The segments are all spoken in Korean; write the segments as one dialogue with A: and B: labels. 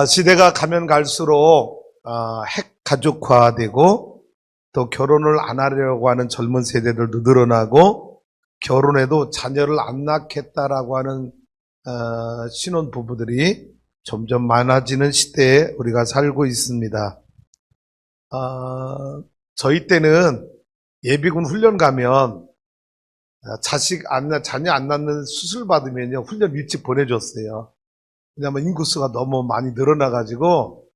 A: 시대가 가면 갈수록 핵가족화되고 또 결혼을 안 하려고 하는 젊은 세대들도 늘어나고 결혼해도 자녀를 안 낳겠다라고 하는 신혼부부들이 점점 많아지는 시대에 우리가 살고 있습니다. 저희 때는 예비군 훈련 가면 자녀 안 낳는 수술 받으면요 훈련 일찍 보내줬어요. 왜냐하면 인구수가 너무 많이 늘어나가지고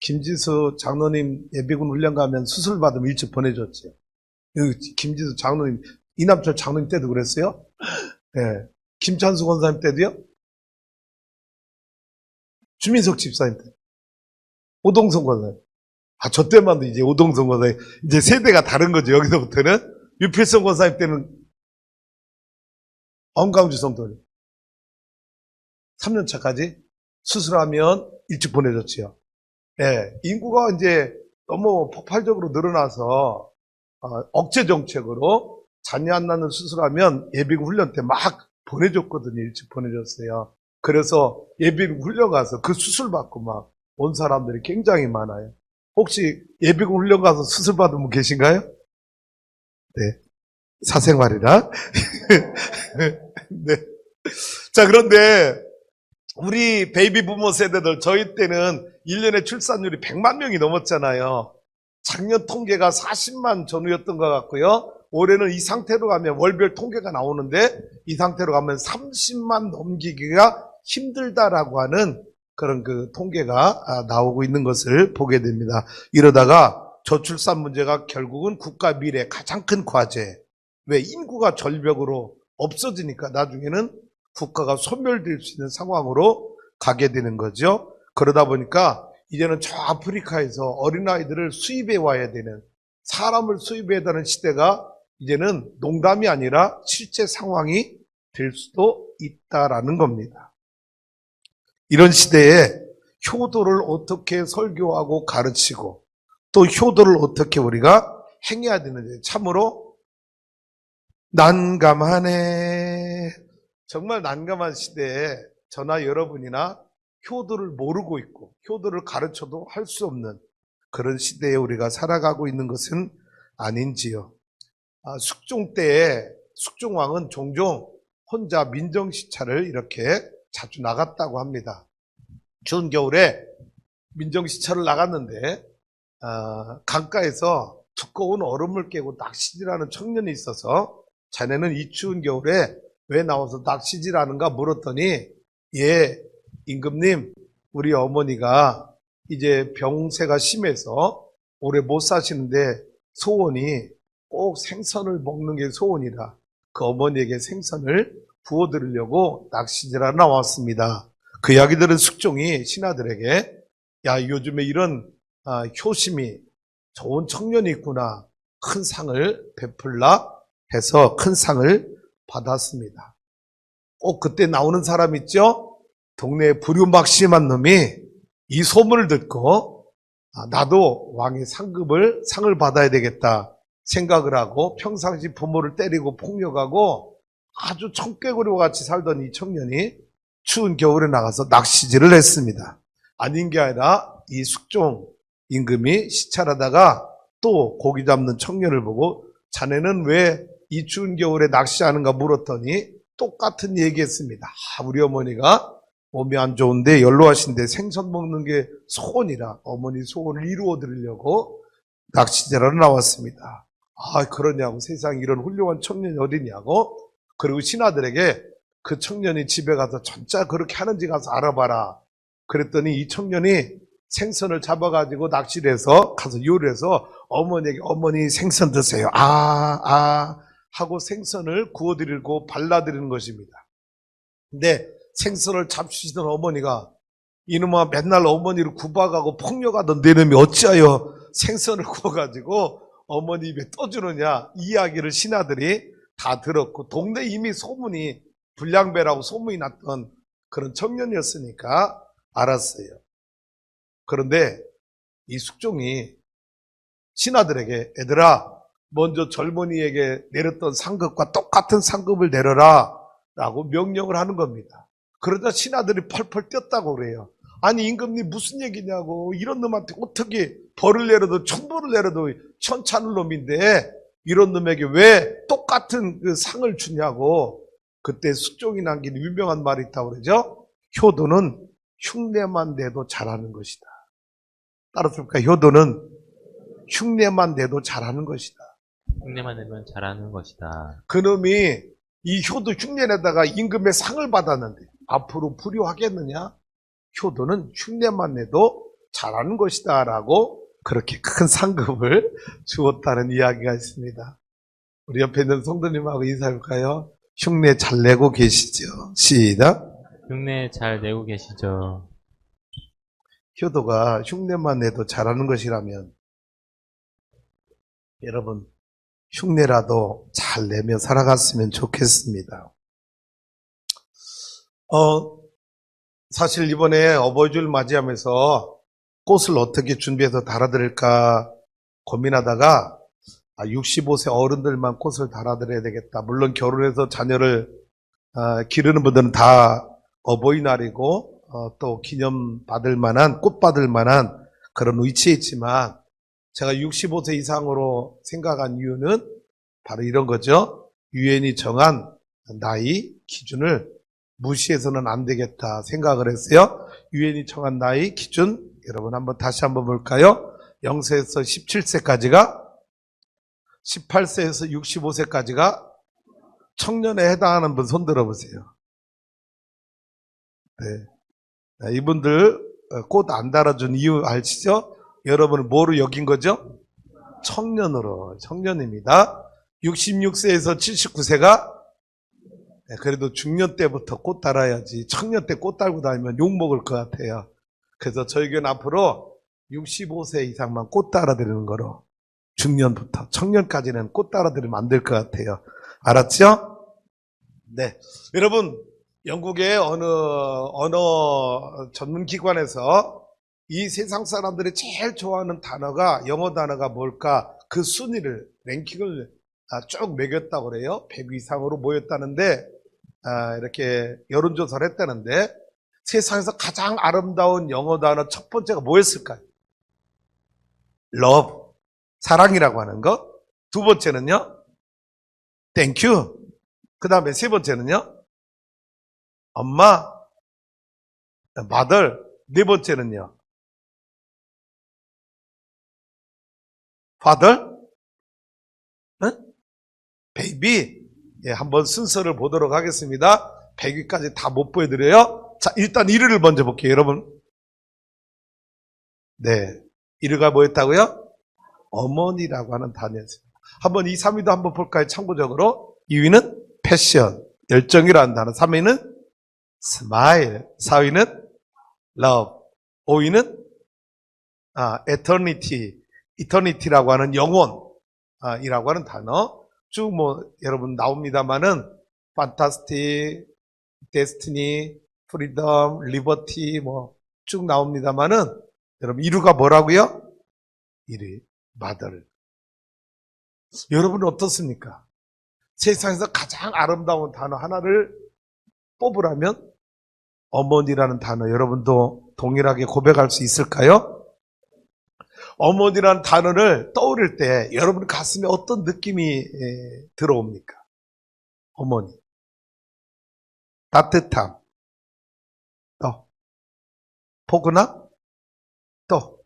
A: 김지수 장로님 예비군 훈련 가면 수술 받으면 일찍 보내줬죠. 김지수 장로님, 이남철 장로님 때도 그랬어요. 네. 김찬수 권사님 때도요. 주민석 집사님 때, 오동성 권사님. 저 때만도 이제 오동성 권사님, 이제 세대가 다른 거죠. 여기서부터는 유필성 권사님 때는 엄강주 성도님 3년 차까지 수술하면 일찍 보내줬지요. 네, 인구가 이제 너무 폭발적으로 늘어나서 억제 정책으로 자녀 안 낳는 수술하면 예비군 훈련 때 막 보내줬거든요. 일찍 보내줬어요. 그래서 예비군 훈련 가서 그 수술 받고 막 온 사람들이 굉장히 많아요. 혹시 예비군 훈련 가서 수술 받은 분 계신가요? 네, 사생활이라. 네. 자, 그런데 우리 베이비 부모 세대들, 저희 때는 1년에 출산율이 100만 명이 넘었잖아요. 작년 통계가 40만 전후였던 것 같고요. 올해는 이 상태로 가면 월별 통계가 나오는데 이 상태로 가면 30만 넘기기가 힘들다라고 하는 그런 그 통계가 나오고 있는 것을 보게 됩니다. 이러다가 저출산 문제가 결국은 국가 미래의 가장 큰 과제. 왜? 인구가 절벽으로 없어지니까 나중에는 국가가 소멸될 수 있는 상황으로 가게 되는 거죠. 그러다 보니까 이제는 저 아프리카에서 어린아이들을 수입해 와야 되는, 사람을 수입해야 되는 시대가 이제는 농담이 아니라 실제 상황이 될 수도 있다라는 겁니다. 이런 시대에 효도를 어떻게 설교하고 가르치고 또 효도를 어떻게 우리가 행해야 되는지 참으로 난감하네. 정말 난감한 시대에 저나 여러분이나 효도를 모르고 있고 효도를 가르쳐도 할 수 없는 그런 시대에 우리가 살아가고 있는 것은 아닌지요. 숙종 때에 숙종왕은 종종 혼자 민정시찰을 이렇게 자주 나갔다고 합니다. 추운 겨울에 민정시찰을 나갔는데 강가에서 두꺼운 얼음을 깨고 낚시질하는 청년이 있어서 자네는 이 추운 겨울에 왜 나와서 낚시질하는가 물었더니, 예, 임금님, 우리 어머니가 이제 병세가 심해서 오래 못 사시는데 소원이 꼭 생선을 먹는 게 소원이라 그 어머니에게 생선을 부어드리려고 낚시질하러 나왔습니다. 그 이야기 들은 숙종이 신하들에게, 야, 요즘에 이런 효심이 좋은 청년이 있구나, 큰 상을 베풀라 해서 큰 상을 받았습니다. 꼭 그때 나오는 사람 있죠? 동네에 부류막심한 놈이 이 소문을 듣고 나도 왕의 상을 받아야 되겠다 생각을 하고 평상시 부모를 때리고 폭력하고 아주 청개구리와 같이 살던 이 청년이 추운 겨울에 나가서 낚시질을 했습니다. 아닌 게 아니라 이 숙종 임금이 시찰하다가 또 고기 잡는 청년을 보고 자네는 왜 이 추운 겨울에 낚시하는가 물었더니 똑같은 얘기했습니다. 우리 어머니가 몸이 안 좋은데 연로하신데 생선 먹는 게 소원이라 어머니 소원을 이루어 드리려고 낚시질하러 나왔습니다. 그러냐고, 세상에 이런 훌륭한 청년이 어디냐고. 그리고 신하들에게 그 청년이 집에 가서 진짜 그렇게 하는지 가서 알아봐라. 그랬더니 이 청년이 생선을 잡아가지고 낚시를 해서 가서 요리해서 어머니에게, 어머니 생선 드세요. 하고 생선을 구워드리고 발라드리는 것입니다. 근데 생선을 잡수시던 어머니가, 이놈아 맨날 어머니를 구박하고 폭력하던 내 놈이 어찌하여 생선을 구워가지고 어머니 입에 떠주느냐, 이 이야기를 신하들이 다 들었고 동네 이미 소문이 불량배라고 소문이 났던 그런 청년이었으니까 알았어요. 그런데 이 숙종이 신하들에게, 얘들아, 먼저 젊은이에게 내렸던 상급과 똑같은 상급을 내려라 라고 명령을 하는 겁니다. 그러자 신하들이 펄펄 뛰었다고 그래요. 아니 임금님 무슨 얘기냐고, 이런 놈한테 어떻게 벌을 내려도 천벌을 내려도 천찮을 놈인데 이런 놈에게 왜 똑같은 그 상을 주냐고. 그때 숙종이 남긴 유명한 말이 있다고 그러죠. 효도는 흉내만 내도 잘하는 것이다. 따라서 효도는 흉내만 내도 잘하는 것이다.
B: 흉내만 내면 잘하는 것이다.
A: 그놈이 이 효도 흉내내다가 임금의 상을 받았는데 앞으로 불효하겠느냐? 효도는 흉내만 내도 잘하는 것이다 라고 그렇게 큰 상급을 주었다는 이야기가 있습니다. 우리 옆에 있는 성도님하고 인사해볼까요? 흉내 잘 내고 계시죠? 시작.
B: 흉내 잘 내고 계시죠?
A: 효도가 흉내만 내도 잘하는 것이라면 여러분 흉내라도 잘 내며 살아갔으면 좋겠습니다. 사실 이번에 어버이주를 맞이하면서 꽃을 어떻게 준비해서 달아드릴까 고민하다가 65세 어른들만 꽃을 달아드려야 되겠다. 물론 결혼해서 자녀를 기르는 분들은 다 어버이날이고 또 기념 받을 만한, 꽃 받을 만한 그런 위치에 있지만 제가 65세 이상으로 생각한 이유는 바로 이런 거죠. 유엔이 정한 나이 기준을 무시해서는 안 되겠다 생각을 했어요. 유엔이 정한 나이 기준 여러분 다시 한번 볼까요? 0세에서 17세까지가 18세에서 65세까지가 청년에 해당하는 분 손 들어보세요. 네. 이분들 꽃 안 달아준 이유 아시죠? 여러분을 뭐로 여긴 거죠? 청년입니다. 66세에서 79세가 그래도 중년 때부터 꽃 달아야지 청년 때 꽃 달고 다니면 욕먹을 것 같아요. 그래서 저희 교회는 앞으로 65세 이상만 꽃 달아드리는 거로 중년부터 청년까지는 꽃 달아드리면 안 될 것 같아요. 알았죠? 네. 여러분 영국의 어느 언어 전문 기관에서 이 세상 사람들이 제일 좋아하는 단어가 영어 단어가 뭘까? 그 순위를 랭킹을 쭉 매겼다고 그래요. 100 이상으로 모였다는데 이렇게 여론조사를 했다는데 세상에서 가장 아름다운 영어 단어 첫 번째가 뭐였을까요? love, 사랑이라고 하는 거. 두 번째는요? thank you. 그 다음에 세 번째는요? 엄마, mother. 네 번째는요? father, baby. 예, 한번 순서를 보도록 하겠습니다. 100위까지 다 못 보여드려요. 자, 일단 1위를 먼저 볼게요, 여러분. 네. 1위가 뭐였다고요? 어머니라고 하는 단어였습니다. 한번 2, 3위도 한번 볼까요? 참고적으로. 2위는 패션, 열정이라는 단어. 3위는 스마일. 4위는 love. 5위는 eternity라고 하는 영원이라고 하는 단어. 쭉 여러분 나옵니다만은 fantastic, destiny, freedom, liberty 쭉 나옵니다만은 여러분 1위가 뭐라고요? 1위 mother. 여러분은 어떻습니까? 세상에서 가장 아름다운 단어 하나를 뽑으라면 어머니라는 단어 여러분도 동일하게 고백할 수 있을까요? 어머니라는 단어를 떠올릴 때 여러분 가슴에 어떤 느낌이 들어옵니까? 어머니. 따뜻함. 또 포근함. 또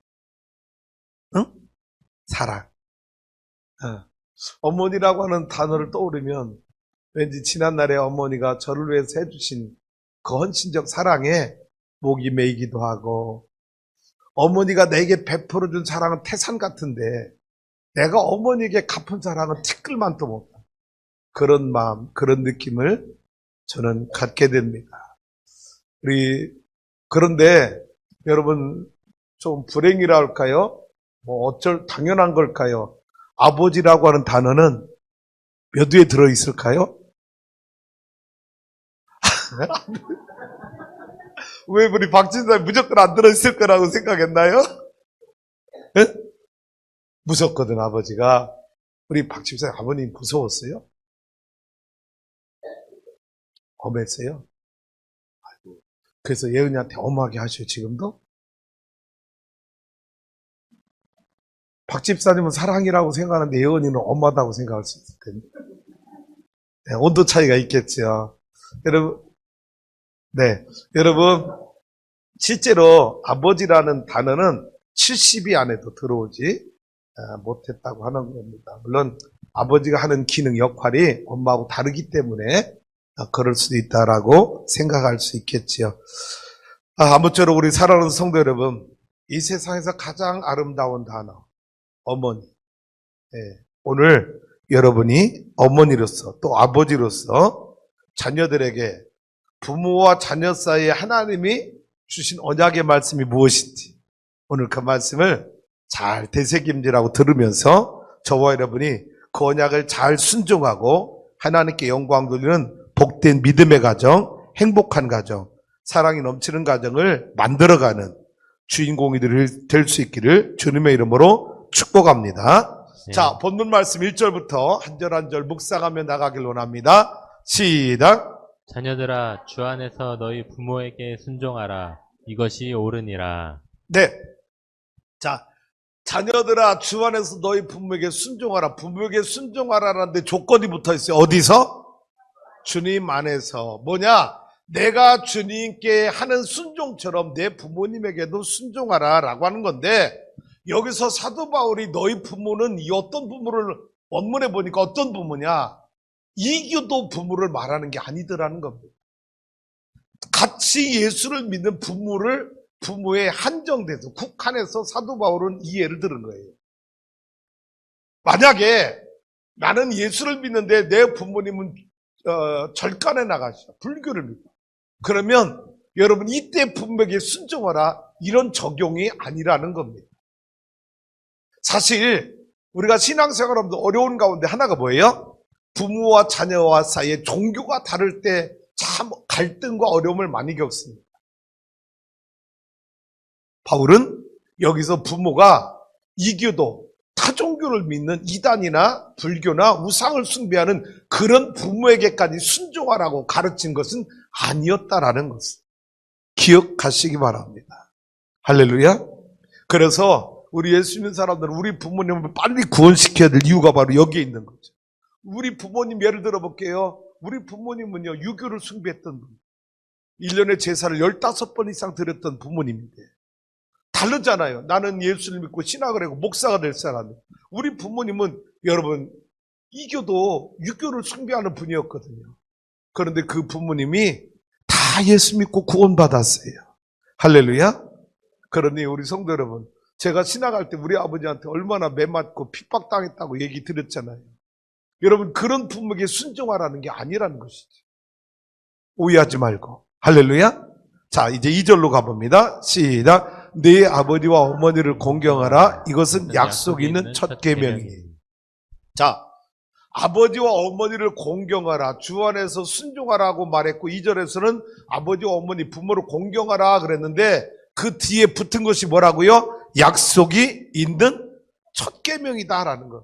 A: 응? 사랑. 어머니라고 하는 단어를 떠오르면 왠지 지난날에 어머니가 저를 위해서 해주신 그 헌신적 사랑에 목이 메이기도 하고 어머니가 내게 베풀어준 사랑은 태산 같은데 내가 어머니에게 갚은 사랑은 티끌만도 못한 그런 마음, 그런 느낌을 저는 갖게 됩니다. 그런데 여러분 좀 불행이라 할까요? 어쩔 당연한 걸까요? 아버지라고 하는 단어는 몇 위에 들어있을까요? 왜 우리 박진사님 무조건 안 들어있을 거라고 생각했나요? 네? 무섭거든 아버지가. 우리 박집사님 아버님 무서웠어요? 엄했어요? 아이고, 그래서 예은이한테 엄하게 하셔요, 지금도. 박 집사님은 사랑이라고 생각하는데 예은이는 엄하다고 생각할 수 있을 텐데. 네, 온도 차이가 있겠죠. 여러분, 네. 여러분, 실제로 아버지라는 단어는 70이 안에도 들어오지 못했다고 하는 겁니다. 물론 아버지가 하는 기능, 역할이 엄마하고 다르기 때문에 그럴 수도 있다라고 생각할 수 있겠지요. 아무쪼록 우리 사랑하는 성도 여러분, 이 세상에서 가장 아름다운 단어, 어머니. 예, 오늘 여러분이 어머니로서 또 아버지로서 자녀들에게 부모와 자녀 사이에 하나님이 주신 언약의 말씀이 무엇인지 오늘 그 말씀을 잘 되새김질하고 들으면서 저와 여러분이 그 언약을 잘 순종하고 하나님께 영광 돌리는 복된 믿음의 가정, 행복한 가정, 사랑이 넘치는 가정을 만들어가는 주인공이 될 수 있기를 주님의 이름으로 축복합니다.
B: 네.
A: 자, 본문 말씀 1절부터 한 절 한 절 묵상하며 나가길 원합니다. 시작.
B: 자녀들아, 주 안에서 너희 부모에게 순종하라. 이것이 옳으니라.
A: 네. 자, 자녀들아, 주 안에서 너희 부모에게 순종하라. 부모에게 순종하라라는데 조건이 붙어 있어요. 어디서? 주님 안에서. 뭐냐? 내가 주님께 하는 순종처럼 내 부모님에게도 순종하라 라고 하는 건데, 여기서 사도 바울이 너희 부모는 이 어떤 부모를 원문에 보니까 어떤 부모냐? 이교도 부모를 말하는 게 아니더라는 겁니다. 같이 예수를 믿는 부모에 한정돼서 국한해서 사도 바울은 이해를 들은 거예요. 만약에 나는 예수를 믿는데 내 부모님은 절간에 나가시죠. 불교를 믿고. 그러면 여러분 이때 부모에게 순종하라 이런 적용이 아니라는 겁니다. 사실 우리가 신앙생활하면서 어려운 가운데 하나가 뭐예요? 부모와 자녀와 사이에 종교가 다를 때 참 갈등과 어려움을 많이 겪습니다. 바울은 여기서 부모가 이교도 타종교를 믿는 이단이나 불교나 우상을 숭배하는 그런 부모에게까지 순종하라고 가르친 것은 아니었다라는 것을 기억하시기 바랍니다. 할렐루야. 그래서 우리 예수 믿는 사람들은 우리 부모님을 빨리 구원시켜야 될 이유가 바로 여기에 있는 거죠. 우리 부모님 예를 들어 볼게요. 우리 부모님은요, 유교를 숭배했던 분. 1년에 제사를 15번 이상 드렸던 부모님인데. 다르잖아요. 나는 예수를 믿고 신학을 하고 목사가 될 사람이에요. 우리 부모님은 여러분, 이교도 유교를 숭배하는 분이었거든요. 그런데 그 부모님이 다 예수 믿고 구원받았어요. 할렐루야. 그러니 우리 성도 여러분, 제가 신학할 때 우리 아버지한테 얼마나 매맞고 핍박당했다고 얘기 드렸잖아요. 여러분 그런 부모에게 순종하라는 게 아니라는 것이죠. 오해하지 말고. 할렐루야. 자, 이제 2절로 가봅니다. 시작. 네 아버지와 어머니를 공경하라. 이것은 약속 있는 첫 계명이에요. 자, 아버지와 어머니를 공경하라. 주 안에서 순종하라고 말했고 2절에서는 아버지와 어머니 부모를 공경하라 그랬는데 그 뒤에 붙은 것이 뭐라고요? 약속이 있는 첫 계명이다라는 것.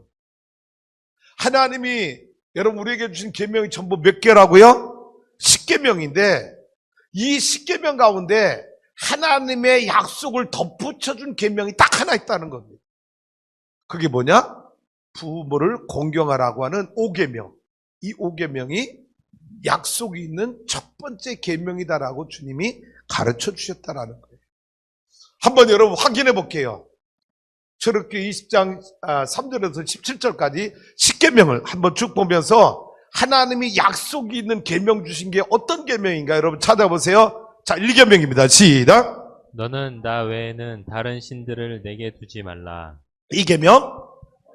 A: 하나님이 여러분 우리에게 주신 계명이 전부 몇 개라고요? 10계명인데 이 10계명 가운데 하나님의 약속을 덧붙여준 계명이 딱 하나 있다는 겁니다. 그게 뭐냐? 부모를 공경하라고 하는 5계명. 이 5계명이 약속이 있는 첫 번째 계명이다라고 주님이 가르쳐 주셨다라는 거예요. 한번 여러분 확인해 볼게요. 출애굽기 20장 3절에서 17절까지 10계명을 한번 쭉 보면서 하나님이 약속이 있는 계명 주신 게 어떤 계명인가 여러분 찾아보세요. 자, 1계명입니다. 시작.
B: 너는 나 외에는 다른 신들을 내게 두지 말라.
A: 2계명.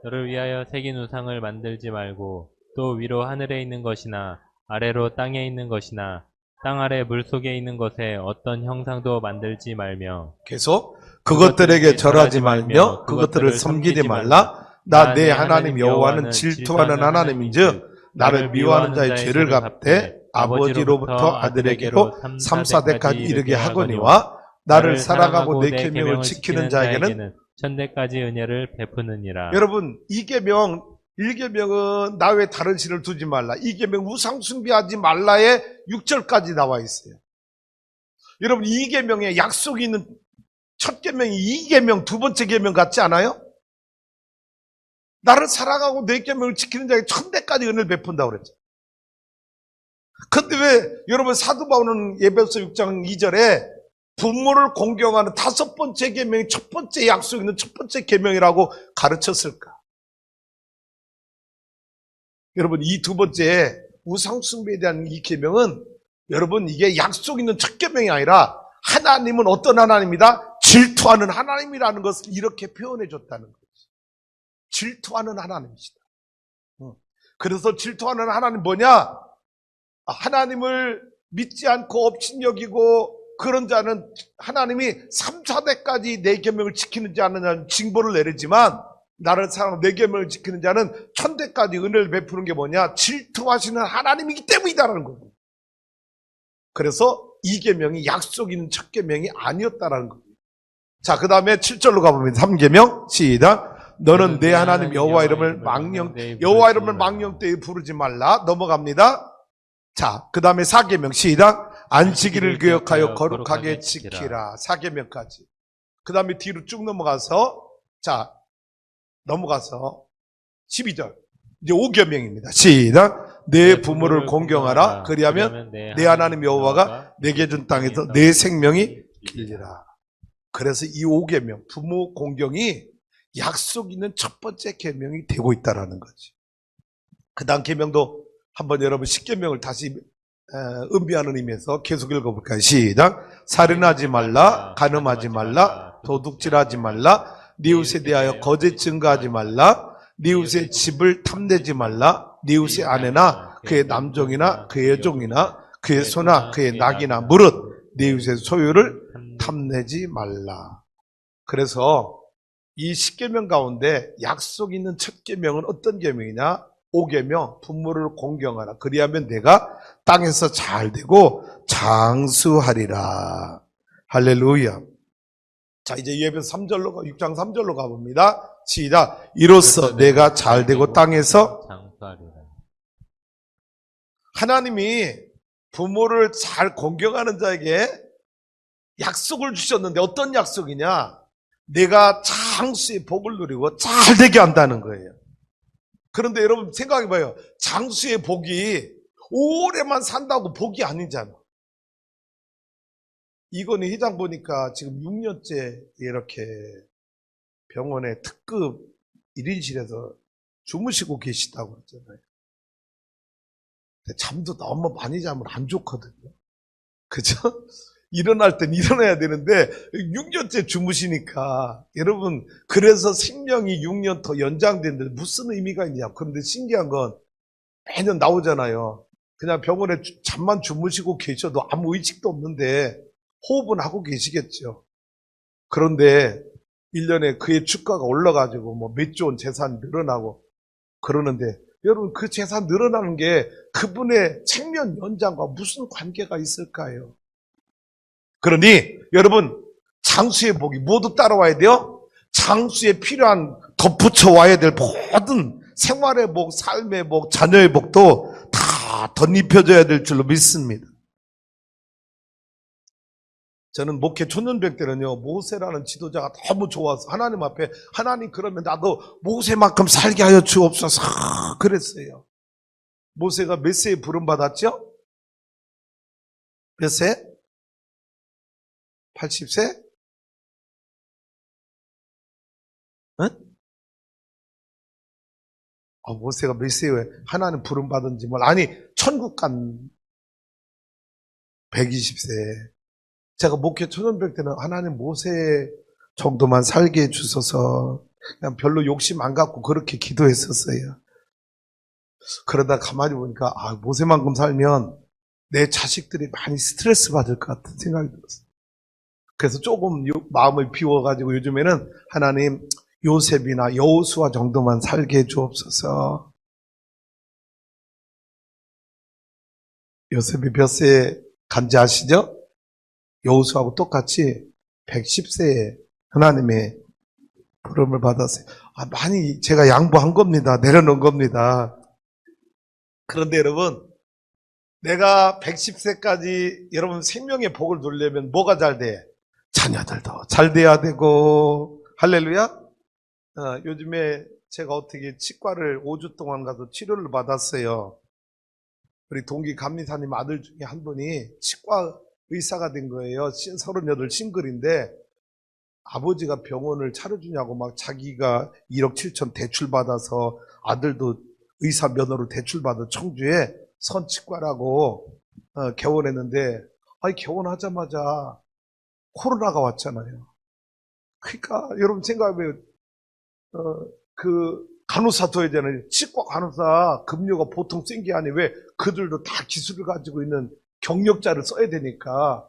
B: 너를 위하여 새긴 우상을 만들지 말고 또 위로 하늘에 있는 것이나 아래로 땅에 있는 것이나 땅 아래 물속에 있는 것에 어떤 형상도 만들지 말며
A: 계속 그것들에게 절하지 말며 그것들을 섬기지 말라. 나 내 하나님 여호와는 질투하는 하나님인즉 나를 미워하는 자의 죄를 갚되 아버지로부터 아들에게로 3, 4대까지 이르게 하거니와 나를 사랑하고 내 계명을 지키는 자에게는
B: 천대까지 은혜를 베푸느니라.
A: 여러분 1계명은 나 외에 다른 신을 두지 말라. 2계명 우상 숭배하지 말라에 6절까지 나와 있어요. 여러분 이 계명에 약속이 있는 첫 계명이 이 계명, 두 번째 계명 같지 않아요? 나를 사랑하고 내 계명을 지키는 자에게 천대까지 은혜를 베푼다고 그랬죠. 근데 왜 여러분 사도 바울은 에베소 6장 2절에 부모를 공경하는 다섯 번째 계명이 첫 번째 약속 있는 첫 번째 계명이라고 가르쳤을까? 여러분 이 두 번째 우상 숭배에 대한 이 계명은 여러분 이게 약속 있는 첫 계명이 아니라 하나님은 어떤 하나님이다? 질투하는 하나님이라는 것을 이렇게 표현해 줬다는 거지. 질투하는 하나님이시다. 그래서 질투하는 하나님 뭐냐? 하나님을 믿지 않고 업신여기고 그런 자는 하나님이 3, 4대까지 내 계명을 지키는지 않느냐는 징벌을 내리지만 나를 사랑하고 내 계명을 지키는 자는 1000대까지 은혜를 베푸는 게 뭐냐? 질투하시는 하나님이기 때문이다라는 거예요. 그래서 이 계명이 약속 있는 첫 계명이 아니었다라는 거예요. 자, 그 다음에 7절로 가봅니다. 3계명 시작. 너는 내 하나님 여호와 이름을 망령 때에 부르지 말라. 넘어갑니다. 자, 그 다음에 4계명 시작. 안식일을 기억하여 거룩하게 지키라. 4계명까지. 그 다음에 뒤로 쭉 넘어가서 자, 넘어가서 12절. 이제 5계명입니다. 시작. 내 부모를 공경하라. 그리하면 내 하나님 여호와가 내게 준 땅에서 내 생명이 길리라. 그래서 이 5계명, 부모 공경이 약속 있는 첫 번째 계명이 되고 있다라는 거지. 그 다음 계명도 한번 여러분 10계명을 다시 은비하는 의미에서 계속 읽어볼까요? 시작. 살인하지 말라, 간음하지 말라, 도둑질하지 말라, 네 이웃에 대하여 거짓 증거하지 말라, 네 이웃의 집을 탐내지 말라, 네 이웃의 아내나 그의 남종이나 그의 여종이나 그의 소나 그의 낙이나 무릇 네 이웃의 소유를 탐내지 말라. 그래서 이 10계명 가운데 약속 있는 첫 계명은 어떤 계명이냐? 5계명, 부모를 공경하라. 그리하면 내가 땅에서 잘 되고 장수하리라. 할렐루야. 자, 이제 예배서 3절로, 6장 3절로 가봅니다. 시작. 이로써 내가 잘 되고 땅에서
B: 장수하리라.
A: 하나님이 부모를 잘 공경하는 자에게 약속을 주셨는데 어떤 약속이냐? 내가 장수의 복을 누리고 잘 되게 한다는 거예요. 그런데 여러분 생각해봐요. 장수의 복이 오래만 산다고 복이 아니잖아. 이건희 회장 보니까 지금 6년째 이렇게 병원에 특급 1인실에서 주무시고 계시다고 그랬잖아요. 근데 잠도 너무 많이 자면 안 좋거든요. 그죠? 일어날 땐 일어나야 되는데 6년째 주무시니까 여러분 그래서 생명이 6년 더 연장되는데 무슨 의미가 있냐. 그런데 신기한 건 매년 나오잖아요. 그냥 병원에 잠만 주무시고 계셔도 아무 의식도 없는데 호흡은 하고 계시겠죠. 그런데 1년에 그의 주가가 올라가지고 뭐 몇 조 원 재산이 늘어나고 그러는데 여러분 그 재산 늘어나는 게 그분의 생명 연장과 무슨 관계가 있을까요? 그러니 여러분 장수의 복이 모두 따라와야 돼요. 장수에 필요한 덧붙여 와야 될 모든 생활의 복, 삶의 복, 자녀의 복도 다 덧입혀져야 될 줄로 믿습니다. 저는 목회 초년백 때는요, 모세라는 지도자가 너무 좋아서 하나님 앞에 하나님 그러면 나도 모세만큼 살게 하여 주옵소서 그랬어요. 모세가 몇 세에 부름 받았죠? 몇 세? 80세? 응? 모세가 몇 세에 하나님 부름 받은지 몰라. 아니 천국 간 120세. 제가 목회 초년백 때는 하나님 모세 정도만 살게 해주셔서 그냥 별로 욕심 안 갖고 그렇게 기도했었어요. 그러다 가만히 보니까 모세만큼 살면 내 자식들이 많이 스트레스 받을 것 같은 생각이 들었어요. 그래서 조금 마음을 비워가지고 요즘에는 하나님 요셉이나 여호수아 정도만 살게 해주옵소서. 요셉이 몇 세에 간지 아시죠? 여호수아하고 똑같이 110세에 하나님의 부름을 받았어요. 많이 제가 양보한 겁니다. 내려놓은 겁니다. 그런데 여러분 내가 110세까지 여러분 생명의 복을 누리려면 뭐가 잘 돼? 자녀들도 잘 돼야 되고, 할렐루야? 요즘에 제가 어떻게 치과를 5주 동안 가서 치료를 받았어요. 우리 동기 감리사님 아들 중에 한 분이 치과 의사가 된 거예요. 38 싱글인데 아버지가 병원을 차려주냐고 막 자기가 1억 7천 대출 받아서 아들도 의사 면허로 대출 받아 청주에 선치과라고 개원했는데, 아니 개원하자마자 코로나가 왔잖아요. 그러니까 여러분 생각해보면 그 간호사 둬야 되는 치과 간호사 급료가 보통 센 게 아니에요. 왜? 그들도 다 기술을 가지고 있는 경력자를 써야 되니까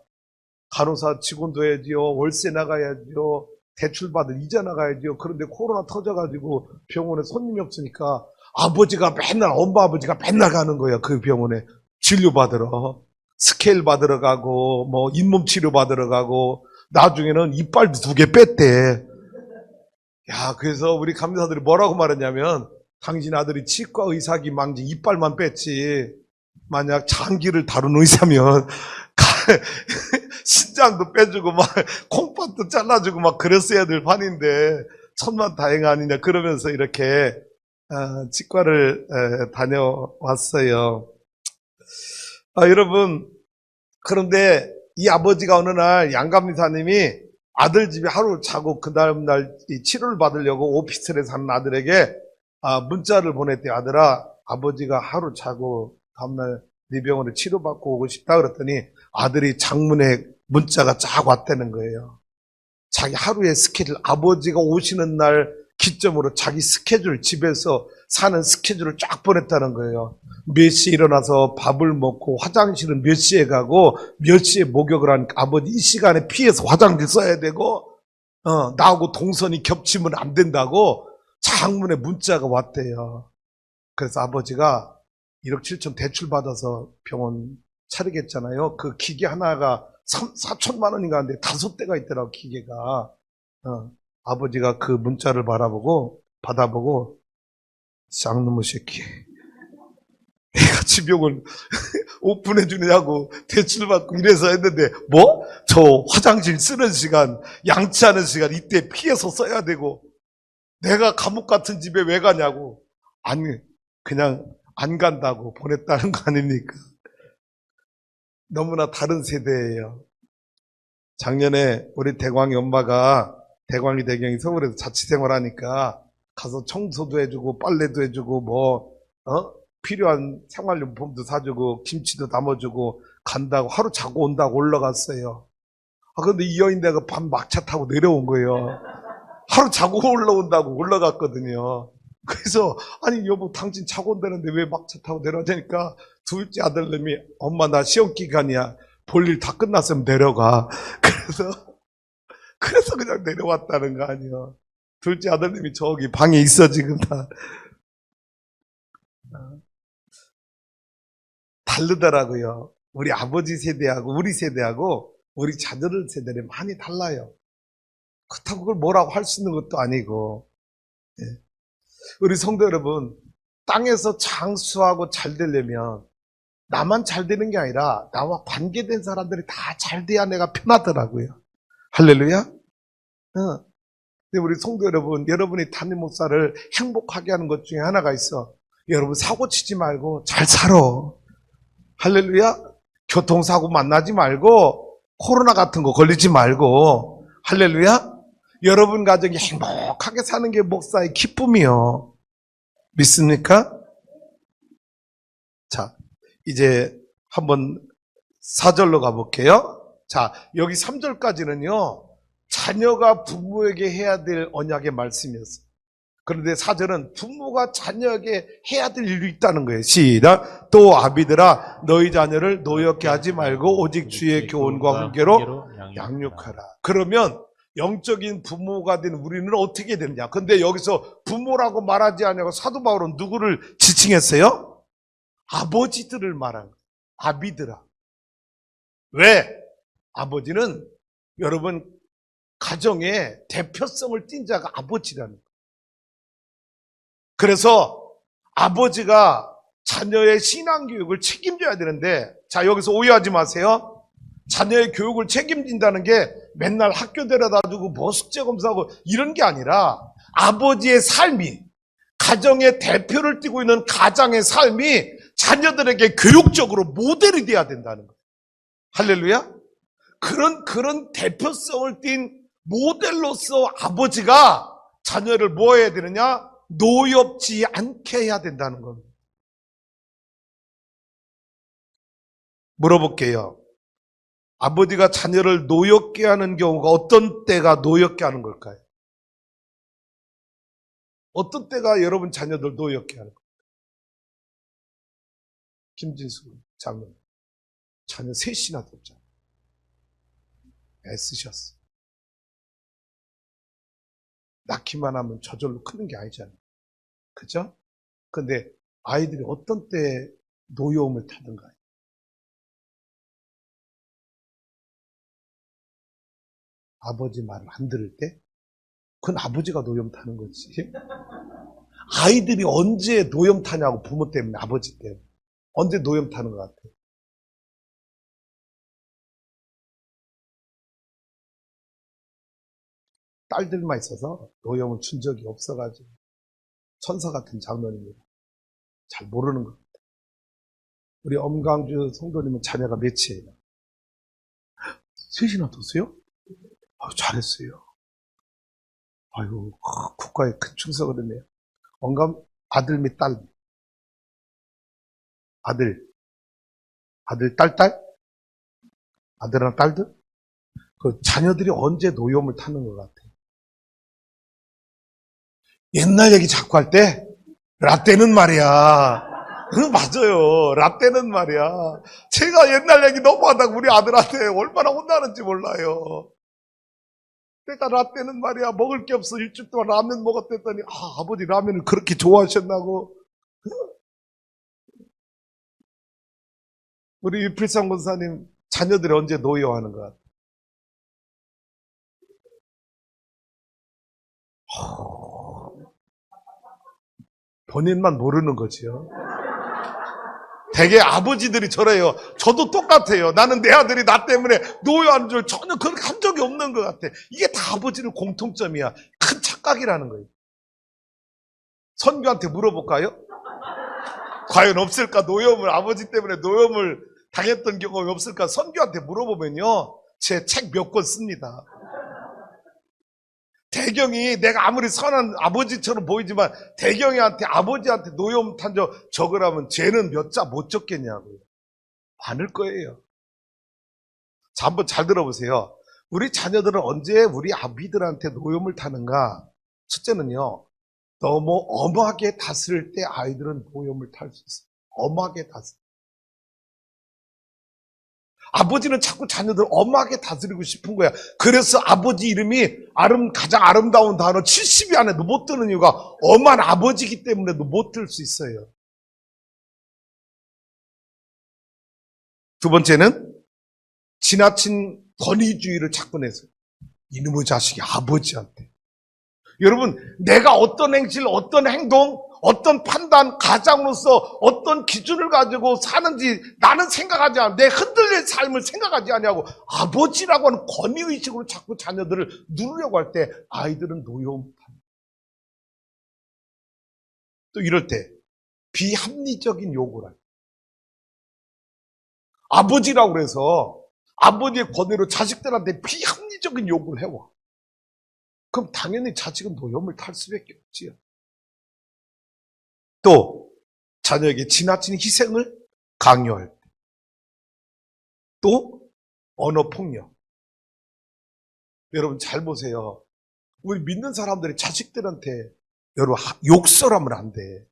A: 간호사 직원 둬야지요, 월세 나가야지요, 대출 받을 이자 나가야지요. 그런데 코로나 터져가지고 병원에 손님이 없으니까 아버지가 맨날, 엄마 아버지가 맨날 가는 거예요. 그 병원에 진료 받으러, 스케일 받으러 가고 뭐 잇몸 치료 받으러 가고, 나중에는 이빨도 2개 뺐대. 야, 그래서 우리 간호사들이 뭐라고 말했냐면, 당신 아들이 치과 의사기 망지 이빨만 뺐지, 만약 장기를 다룬 의사면 신장도 빼주고 막 콩팥도 잘라주고 막 그랬어야 될 판인데 천만다행 아니냐, 그러면서 이렇게 치과를 다녀왔어요. 여러분, 그런데 이 아버지가 어느 날 양감리사님이 아들 집에 하루 자고 그 다음날 치료를 받으려고 오피스텔에 사는 아들에게 문자를 보냈대요. 아들아, 아버지가 하루 자고 다음날 네 병원에 치료받고 오고 싶다 그랬더니 아들이 장문에 문자가 쫙 왔다는 거예요. 자기 하루의 스케줄, 아버지가 오시는 날 기점으로 자기 스케줄, 집에서 사는 스케줄을 쫙 보냈다는 거예요. 몇 시에 일어나서 밥을 먹고 화장실은 몇 시에 가고 몇 시에 목욕을 하니까 아버지 이 시간에 피해서 화장실 써야 되고 나하고 동선이 겹치면 안 된다고 장문에 문자가 왔대요. 그래서 아버지가 1억 7천 대출 받아서 병원 차리겠잖아요. 그 기계 하나가 4천만 원인가 하는데 5대가 있더라고, 기계가. 아버지가 그 문자를 받아보고, 쌍놈의 새끼, 내가 지병을 오픈해 주느냐고 대출 받고 이래서 했는데, 뭐? 저 화장실 쓰는 시간, 양치하는 시간 이때 피해서 써야 되고, 내가 감옥 같은 집에 왜 가냐고. 아니, 그냥 안 간다고 보냈다는 거 아닙니까? 너무나 다른 세대예요. 작년에 우리 대광이 엄마가, 대광이 대경이 서울에서 자취생활하니까 가서 청소도 해주고 빨래도 해주고 필요한 생활용품도 사주고 김치도 담아주고 간다고 하루 자고 온다고 올라갔어요. 그런데 이 여인 내가 밤 막차 타고 내려온 거예요. 하루 자고 올라온다고 올라갔거든요. 그래서 아니 여보, 당신 자고 온다는데 왜 막차 타고 내려오냐니까 둘째 아들님이, 엄마 나 시험 기간이야, 볼일 다 끝났으면 내려가. 그래서 그냥 내려왔다는 거 아니에요. 둘째 아들님이 저기 방에 있어 지금 다. 다르더라고요. 우리 아버지 세대하고 우리 세대하고 우리 자녀들 세대는 많이 달라요. 그렇다고 그걸 뭐라고 할 수 있는 것도 아니고. 우리 성도 여러분, 땅에서 장수하고 잘 되려면 나만 잘 되는 게 아니라 나와 관계된 사람들이 다 잘 돼야 내가 편하더라고요. 할렐루야. 근데 우리 성도 여러분, 여러분이 담임 목사를 행복하게 하는 것 중에 하나가 있어. 여러분 사고 치지 말고 잘 살아. 할렐루야. 교통사고 만나지 말고 코로나 같은 거 걸리지 말고. 할렐루야. 여러분 가정이 행복하게 사는 게 목사의 기쁨이요. 믿습니까? 자, 이제 한번 4절로 가볼게요. 자, 여기 3절까지는요, 자녀가 부모에게 해야 될 언약의 말씀이었어요. 그런데 4절은 부모가 자녀에게 해야 될 일이 있다는 거예요. 시작. 또 아비들아, 너희 자녀를 노엽게 하지 말고 오직 주의 교훈과 훈계로 양육하라. 그러면 영적인 부모가 된 우리는 어떻게 되느냐? 근데 여기서 부모라고 말하지 않냐고 사도 바울은 누구를 지칭했어요? 아버지들을 말한 거예요. 아비들아. 왜? 아버지는 여러분 가정의 대표성을 띈 자가 아버지라는 거예요. 그래서 아버지가 자녀의 신앙교육을 책임져야 되는데, 자, 여기서 오해하지 마세요. 자녀의 교육을 책임진다는 게 맨날 학교 데려다 주고 뭐 숙제 검사하고 이런 게 아니라 아버지의 삶이, 가정의 대표를 띠고 있는 가장의 삶이 자녀들에게 교육적으로 모델이 돼야 된다는 거예요. 할렐루야? 그런 대표성을 띈 모델로서 아버지가 자녀를 뭐 해야 되느냐? 노엽지 않게 해야 된다는 겁니다. 물어볼게요. 아버지가 자녀를 노엽게 하는 경우가 어떤 때가 노엽게 하는 걸까요? 어떤 때가 여러분 자녀들 노엽게 하는 걸까요? 김진수 장로님, 자녀 셋이나 뒀잖아요. 애쓰셨어. 낳기만 하면 저절로 크는 게 아니잖아요. 그죠? 근데 아이들이 어떤 때 노여움을 타는가요? 아버지 말을 안 들을 때? 그건 아버지가 노염 타는 거지. 아이들이 언제 노염 타냐고, 부모 때문에, 아버지 때문에. 언제 노염 타는 것 같아요? 딸들만 있어서 노염을 준 적이 없어가지고 천사 같은 장면입니다. 잘 모르는 것 같아요. 우리 엄강주 성도님은 자녀가 몇이에요? 셋이나 뒀어요? 아유, 잘했어요. 아유, 국가에 큰 충성을 했네요. 엄강 아들 및 딸. 아들, 딸? 아들이랑 딸들? 그 자녀들이 언제 노염을 타는 것 같아요? 옛날 얘기 자꾸 할 때, 라떼는 말이야. 응, 맞아요. 라떼는 말이야. 제가 옛날 얘기 너무 하다가 우리 아들한테 얼마나 혼나는지 몰라요. 내가 라떼는 말이야, 먹을 게 없어. 일주일 동안 라면 먹었댔더니, 아버지 라면을 그렇게 좋아하셨나고. 우리 유필상 권사님, 자녀들이 언제 노여하는 것 같아요? 본인만 모르는 거지요. 대개 아버지들이 저래요. 저도 똑같아요. 나는 내 아들이 나 때문에 노여하는 줄 전혀 그렇게 한 적이 없는 것 같아. 이게 다 아버지는 공통점이야. 큰 착각이라는 거예요. 선교한테 물어볼까요? 과연 없을까? 노여움을, 아버지 때문에 노여움을 당했던 경험이 없을까? 선교한테 물어보면요, 제 책 몇 권 씁니다. 대경이 내가 아무리 선한 아버지처럼 보이지만 대경이한테, 아버지한테 노여움 탄 적 적으라면 쟤는 몇 자 못 적겠냐고요. 많을 거예요. 자, 한번 잘 들어보세요. 우리 자녀들은 언제 우리 아비들한테 노여움을 타는가? 첫째는요, 너무 엄하게 다스릴 때 아이들은 노여움을 탈 수 있어요. 엄하게 다스릴 때. 아버지는 자꾸 자녀들 엄하게 다스리고 싶은 거야. 그래서 아버지 이름이 가장 아름다운 단어 70위 안에도 못 드는 이유가 엄한 아버지이기 때문에도 못 들 수 있어요. 두 번째는 지나친 권위주의를 자꾸 내세요. 이놈의 자식이 아버지한테. 여러분, 내가 어떤 행실, 어떤 행동, 어떤 판단, 가장으로서 어떤 기준을 가지고 사는지 나는 생각하지 않아. 내 흔들릴 삶을 생각하지 아니하고 아버지라고 하는 권위의식으로 자꾸 자녀들을 누르려고 할 때 아이들은 노여움합니다. 또 이럴 때 비합리적인 요구를 해요. 아버지라고 그래서 아버지의 권위로 자식들한테 비합리적인 요구를 해와. 그럼 당연히 자식은 노여움을 탈 수밖에 없지요. 또 자녀에게 지나친 희생을 강요할 때, 또 언어폭력. 여러분 잘 보세요. 우리 믿는 사람들이 자식들한테 여러분 욕설하면 안 돼.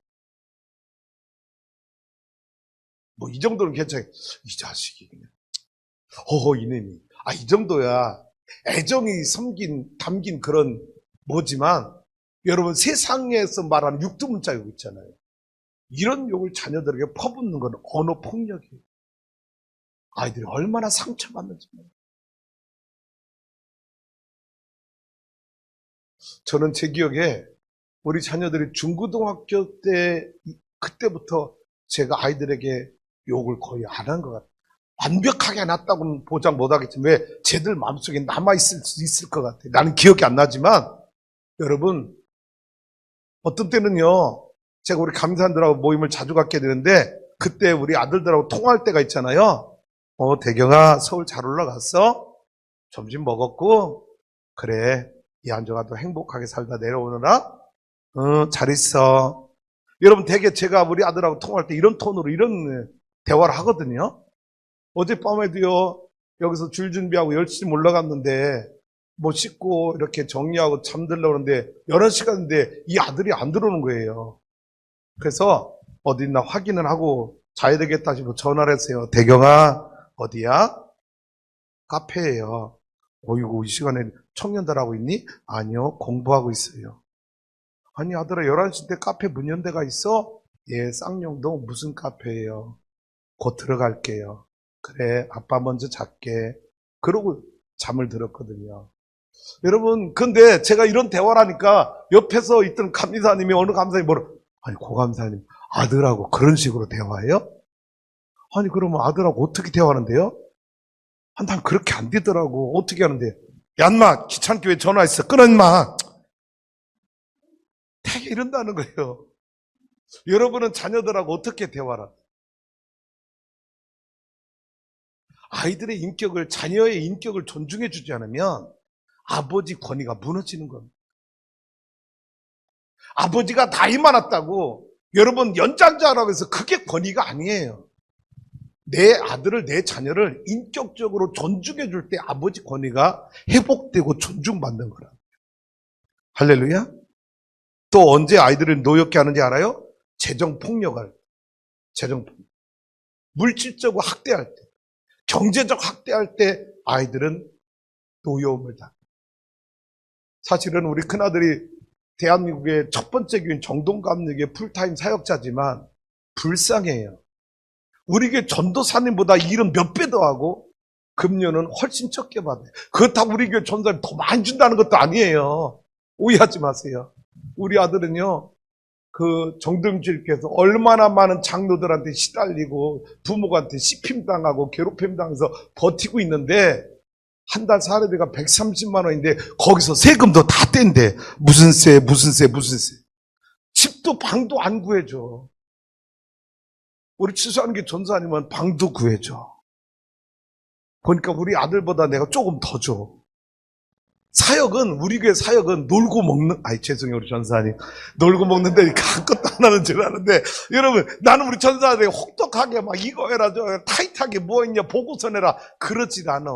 A: 뭐 이 정도는 괜찮아요. 이 자식이 그냥 이놈이 이 정도야 애정이 담긴 그런 뭐지만, 여러분 세상에서 말하는 육두문자 욕 있잖아요. 이런 욕을 자녀들에게 퍼붓는 건 언어폭력이에요. 아이들이 얼마나 상처받는지 몰라요. 저는 제 기억에 우리 자녀들이 중고등학교 때, 그때부터 제가 아이들에게 욕을 거의 안 한 것 같아요. 완벽하게 안 했다고는 보장 못 하겠지만 왜 쟤들 마음속에 남아있을 수 있을 것 같아요. 나는 기억이 안 나지만 여러분 어떤 때는요 제가 우리 감사한들하고 모임을 자주 갖게 되는데 그때 우리 아들들하고 통화할 때가 있잖아요. 대경아 서울 잘 올라갔어? 점심 먹었고? 그래 이한정아 도 행복하게 살다 내려오느라? 잘 있어. 여러분 되게 제가 우리 아들하고 통화할 때 이런 톤으로 이런 대화를 하거든요. 어젯밤에도요 여기서 줄 준비하고 10시쯤 올라갔는데 뭐 씻고 이렇게 정리하고 잠들려고 하는데 11시간인데 이 아들이 안 들어오는 거예요. 그래서 어디 있나 확인을 하고 자야 되겠다 싶어 전화를 했어요. 대경아 어디야? 카페예요. 어이구 이 시간에 청년들하고 있니? 아니요 공부하고 있어요. 아니 아들아 11시 때 카페 문 연 데가 있어? 예 쌍용동 무슨 카페예요? 곧 들어갈게요. 그래 아빠 먼저 잘게. 그러고 잠을 들었거든요. 여러분 근데 제가 이런 대화를 하니까 옆에서 있던 감리사님이 어느 감사님이 뭐라 아니 고감사님 아들하고 그런 식으로 대화해요? 아니 그러면 아들하고 어떻게 대화하는데요? 난 그렇게 안 되더라고. 어떻게 하는데? 야 인마 귀찮게 왜 전화했어? 끊어 인마. 되게 이런다는 거예요. 여러분은 자녀들하고 어떻게 대화를 하세요? 아이들의 인격을 자녀의 인격을 존중해 주지 않으면 아버지 권위가 무너지는 겁니다. 아버지가 나이 많았다고 여러분 연장자라고 해서 그게 권위가 아니에요. 내 아들을 내 자녀를 인격적으로 존중해 줄 때 아버지 권위가 회복되고 존중받는 거라. 할렐루야. 또 언제 아이들을 노엽게 하는지 알아요? 재정폭력을 재정폭력. 물질적으로 학대할 때 경제적 학대할 때 아이들은 노여움을 당해요. 사실은 우리 큰아들이 대한민국의 첫 번째 교인 정동감리교의 풀타임 사역자지만 불쌍해요. 우리 교회 전도사님보다 일은 몇 배 더 하고 급료는 훨씬 적게 받아요. 그렇다고 우리 교회 전도사님 더 많이 준다는 것도 아니에요. 오해하지 마세요. 우리 아들은요 그 정동실께서 얼마나 많은 장로들한테 시달리고 부모한테 씹힘당하고 괴롭힘당해서 버티고 있는데 한 달 사례비가 130만 원인데 거기서 세금도 다 뗀대. 무슨 세 무슨 세 무슨 세. 집도 방도 안 구해줘. 우리 취소하는 게 전사님은 방도 구해줘. 그러니까 우리 아들보다 내가 조금 더 줘. 사역은 우리 교회 사역은 놀고 먹는 죄송해요 우리 전사님 놀고 먹는데 아무것도 안 하는 줄 아는데 여러분 나는 우리 전사님이 혹독하게 막 이거 해라 저 해라 타이트하게 뭐 했냐 보고서 내라 그러질 않아.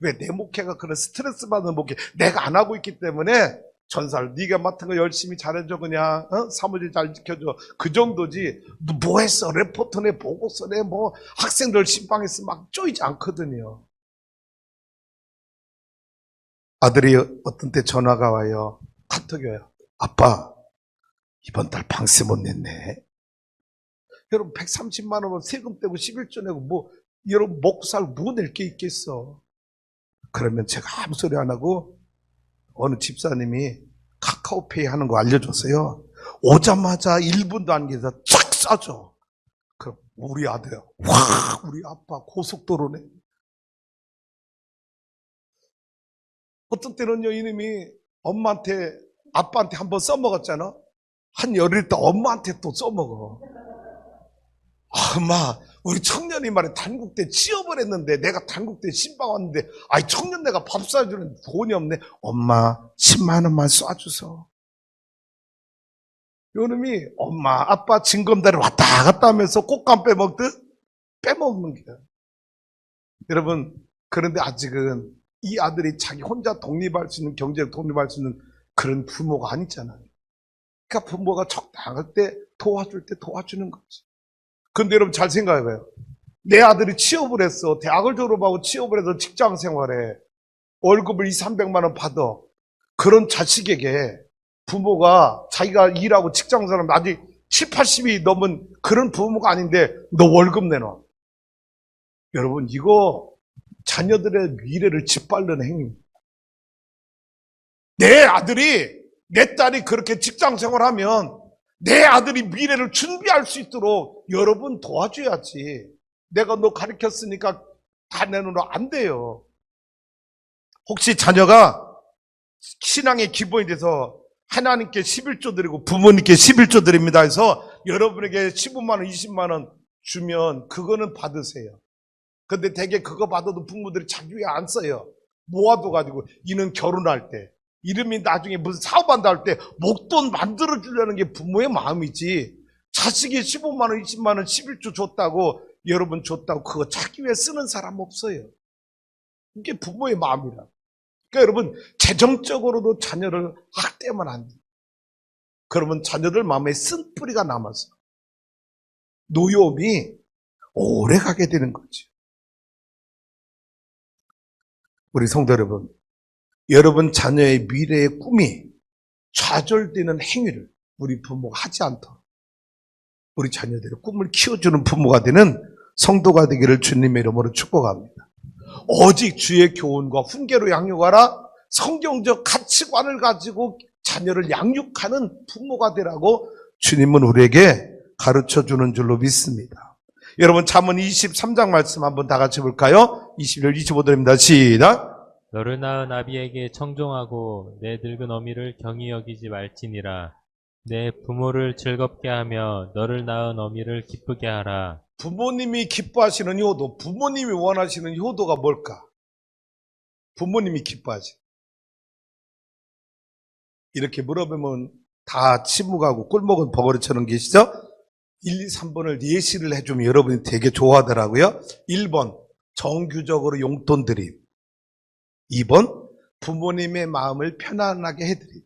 A: 왜 내 목회가 그런 스트레스 받는 목회 내가 안 하고 있기 때문에 전사를 네가 맡은 거 열심히 잘해줘 그냥 사무실 잘 지켜줘 그 정도지 뭐 했어 레포트 내 보고서 내 뭐 학생들 신방에서 막 쪼이지 않거든요. 아들이 어떤 때 전화가 와요. 카톡이 와요. 아빠 이번 달 방세 못 냈네. 여러분 130만 원은 세금 떼고 11조 내고 뭐 여러분 먹고 살고 뭐 낼 게 있겠어. 그러면 제가 아무 소리 안 하고 어느 집사님이 카카오페이 하는 거 알려줬어요. 오자마자 1분도 안 계서 쫙 싸줘. 그럼 우리 아들 와 우리 아빠 고속도로네. 어떤 때는요 이놈이 엄마한테 아빠한테 한번 써먹었잖아. 한 열흘 있다 엄마한테 또 써먹어. 엄마 우리 청년이 말에 단국대 취업을 했는데 내가 단국대 신방 왔는데 아이 청년 내가 밥 사주는 돈이 없네. 엄마 10만 원만 쏴주소. 요놈이 엄마 아빠 징검다리 왔다 갔다 하면서 꽃감 빼먹듯 빼먹는 거야. 여러분 그런데 아직은 이 아들이 자기 혼자 독립할 수 있는 경제력 독립할 수 있는 그런 부모가 아니잖아요. 그러니까 부모가 적당할 때 도와줄 때 도와주는 거지. 근데 여러분 잘 생각해봐요. 내 아들이 취업을 했어. 대학을 졸업하고 취업을 해서 직장 생활해. 월급을 200~300만 원 받아. 그런 자식에게 부모가 자기가 일하고 직장 생활 아직 70~80이 넘은 그런 부모가 아닌데 너 월급 내놔. 여러분 이거 자녀들의 미래를 짓밟는 행위. 내 아들이 내 딸이 그렇게 직장 생활하면 내 아들이 미래를 준비할 수 있도록 여러분 도와줘야지. 내가 너 가르쳤으니까 다 내놓으면 안 돼요. 혹시 자녀가 신앙의 기본이 돼서 하나님께 11조 드리고 부모님께 11조 드립니다 해서 여러분에게 15만 원, 20만 원 주면 그거는 받으세요. 근데 대개 그거 받아도 부모들이 자기 위에 안 써요. 모아둬가지고 이는 결혼할 때, 이름이 나중에 무슨 사업한다 할 때 목돈 만들어주려는 게 부모의 마음이지, 자식이 15만 원, 20만 원, 11조 줬다고 여러분 줬다고 그거 자기 위해 쓰는 사람 없어요. 이게 부모의 마음이라. 그러니까 여러분 재정적으로도 자녀를 학대하면 안 돼요. 그러면 자녀들 마음에 쓴뿌리가 남아서 노여움이 오래 가게 되는 거죠. 우리 성도 여러분 자녀의 미래의 꿈이 좌절되는 행위를 우리 부모가 하지 않도록 우리 자녀들의 꿈을 키워주는 부모가 되는 성도가 되기를 주님의 이름으로 축복합니다. 오직 주의 교훈과 훈계로 양육하라. 성경적 가치관을 가지고 자녀를 양육하는 부모가 되라고 주님은 우리에게 가르쳐주는 줄로 믿습니다. 여러분 잠언 23장 말씀 한번 다 같이 볼까요? 21, 25절입니다. 시작.
B: 너를 낳은 아비에게 청종하고 내 늙은 어미를 경히 여기지 말지니라. 내 부모를 즐겁게 하며 너를 낳은 어미를 기쁘게 하라.
A: 부모님이 기뻐하시는 효도, 부모님이 원하시는 효도가 뭘까? 부모님이 기뻐하지. 이렇게 물어보면 다 침묵하고 꿀먹은 버거리처럼 계시죠? 1, 2, 3번을 예시를 해주면 여러분이 되게 좋아하더라고요. 1번 정규적으로 용돈 드림, 2번 부모님의 마음을 편안하게 해드림,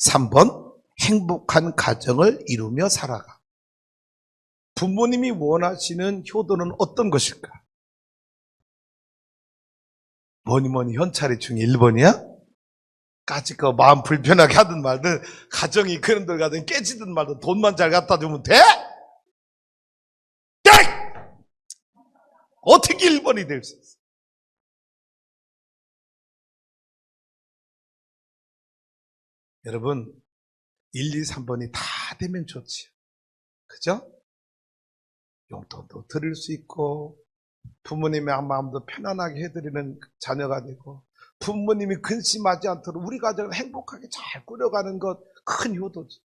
A: 3번 행복한 가정을 이루며 살아가. 부모님이 원하시는 효도는 어떤 것일까? 뭐니 현찰이 중에 1번이야? 까짓거 마음 불편하게 하든 말든 가정이 그런 데 가든 깨지든 말든 돈만 잘 갖다 주면 돼? 야! 어떻게 1번이 될 수 있어? 여러분 1, 2, 3번이 다 되면 좋지요. 그죠? 용돈도 드릴 수 있고 부모님의 마음도 편안하게 해드리는 자녀가 되고 부모님이 근심하지 않도록 우리 가정을 행복하게 잘 꾸려가는 것 큰 효도죠.